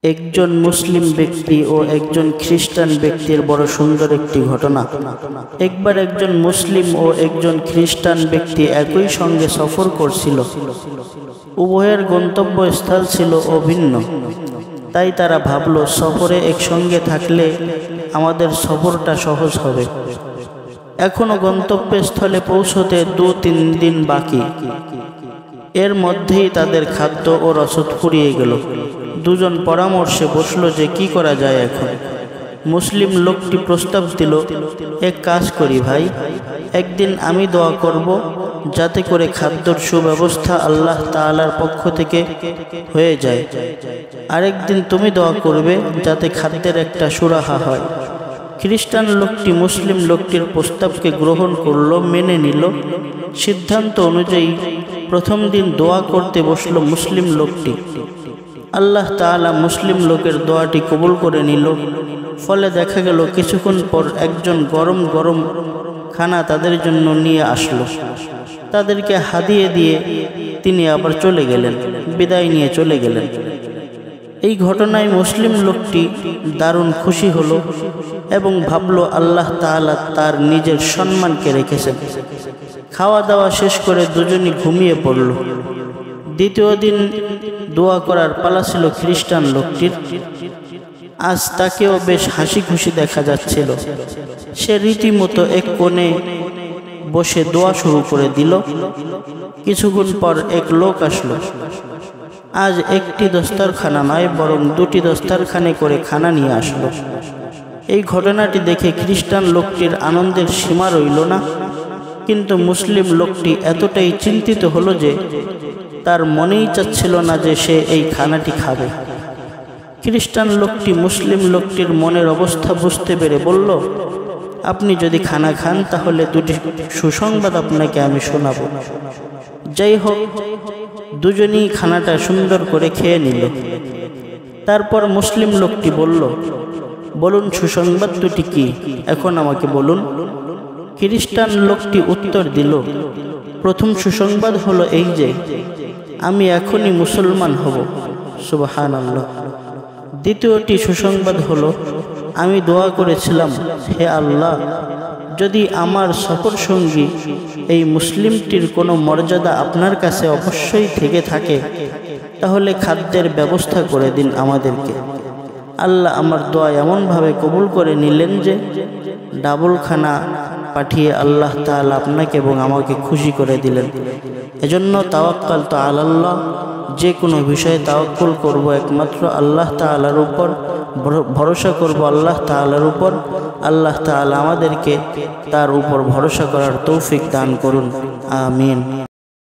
একজন মুসলিম ব্যক্তি ও একজন খ্রিস্টান ব্যক্তির বড় সুন্দর একটি ঘটনা। একবার একজন মুসলিম ও একজন খ্রিস্টান ব্যক্তি একই সঙ্গে সফর করছিল। উভয়ের গন্তব্যস্থল ছিল অভিন্ন, তাই তারা ভাবল সফরে একসঙ্গে থাকলে আমাদের সফরটা সহজ হবে। এখনো গন্তব্যস্থলে পৌঁছতে 2-3 দিন বাকি। এর মধ্যেই তাদের খাদ্য ও রসদ ফুরিয়ে গেল। দুজন পরামর্শে বসল যে কি করা যায় এখন। মুসলিম লোকটি প্রস্তাব দিল, এক কাজ করি ভাই, একদিন আমি দোয়া করব যাতে করে খাদ্যর সুব্যবস্থা আল্লাহ তাআলার পক্ষ থেকে হয়ে যায়, আরেকদিন তুমি দোয়া করবে যাতে খাদ্যের একটা সুরাহা হয়। খ্রিস্টান লোকটি মুসলিম লোকটির প্রস্তাবকে গ্রহণ করল, মেনে নিল। সিদ্ধান্ত অনুযায়ী প্রথম দিন দোয়া করতে বসল মুসলিম লোকটি। আল্লাহ তাআলা মুসলিম লোকের দোয়াটি কবুল করে নিল। ফলে দেখা গেল কিছুক্ষণ পর একজন গরম গরম খানা তাদের জন্য নিয়ে আসলো। তাদেরকে হাদিয়ে দিয়ে তিনি আবার চলে গেলেন, বিদায় নিয়ে চলে গেলেন। এই ঘটনায় মুসলিম লোকটি দারুণ খুশি হলো এবং ভাবল আল্লাহ তাআলা তার নিজের সম্মানকে রেখেছেন। খাওয়া দাওয়া শেষ করে দুজনই ঘুমিয়ে পড়ল। দ্বিতীয় দিন দোয়া করার পালা ছিল খ্রিস্টান লোকটির। আজ তাকেও বেশ হাসি খুশি দেখা যাচ্ছিল। সে রীতিমতো এক কোণে বসে দোয়া শুরু করে দিল। কিছুক্ষণ পর এক লোক আসলো। আজ একটি দস্তরখানা নয়, বরং 2টি দস্তরখানে করে খানা নিয়ে আসলো। এই ঘটনাটি দেখে খ্রিস্টান লোকটির আনন্দের সীমা রইল না, কিন্তু মুসলিম লোকটি এতটাই চিন্তিত হলো যে তার মনেই চাচ্ছিল না যে সে এই খানাটি খাবে। খ্রিস্টান লোকটি মুসলিম লোকটির মনের অবস্থা বুঝতে পেরে বলল, আপনি যদি খানা খান তাহলে 2টি সুসংবাদ আপনাকে আমি শোনাবো। যাই হোক, দুজনেই খানাটা সুন্দর করে খেয়ে নিল। তারপর মুসলিম লোকটি বলল, বলুন সুসংবাদ 2টি কি, এখন আমাকে বলুন। খ্রিস্টান লোকটি উত্তর দিল, প্রথম সুসংবাদ হলো এই যে আমি এখনই মুসলমান হব। সুবহানাল্লাহ। দ্বিতীয়টি সুসংবাদ হলো, আমি দোয়া করেছিলাম, হে আল্লাহ, যদি আমার সফর সঙ্গী এই মুসলিমটির কোনো মর্যাদা আপনার কাছে অবশ্যই থেকে থাকে তাহলে খাদ্যের ব্যবস্থা করে দিন আমাদেরকে। আল্লাহ আমার দোয়া এমনভাবে কবুল করে নিলেন যে ডাবল খানা পাঠিয়ে আল্লাহ তাআলা আপনাকে এবং আমাকে খুশি করে দিলেন। এজন্য তাওয়াক্কালতু আলাল্লাহ, যে কোনো বিষয়ে তাওয়াক্কুল করব একমাত্র আল্লাহ তাআলার উপর, ভরসা করব আল্লাহ তাআলার উপর। আল্লাহ তাআলা আমাদেরকে তার উপর ভরসা করার তৌফিক দান করুন। আমিন।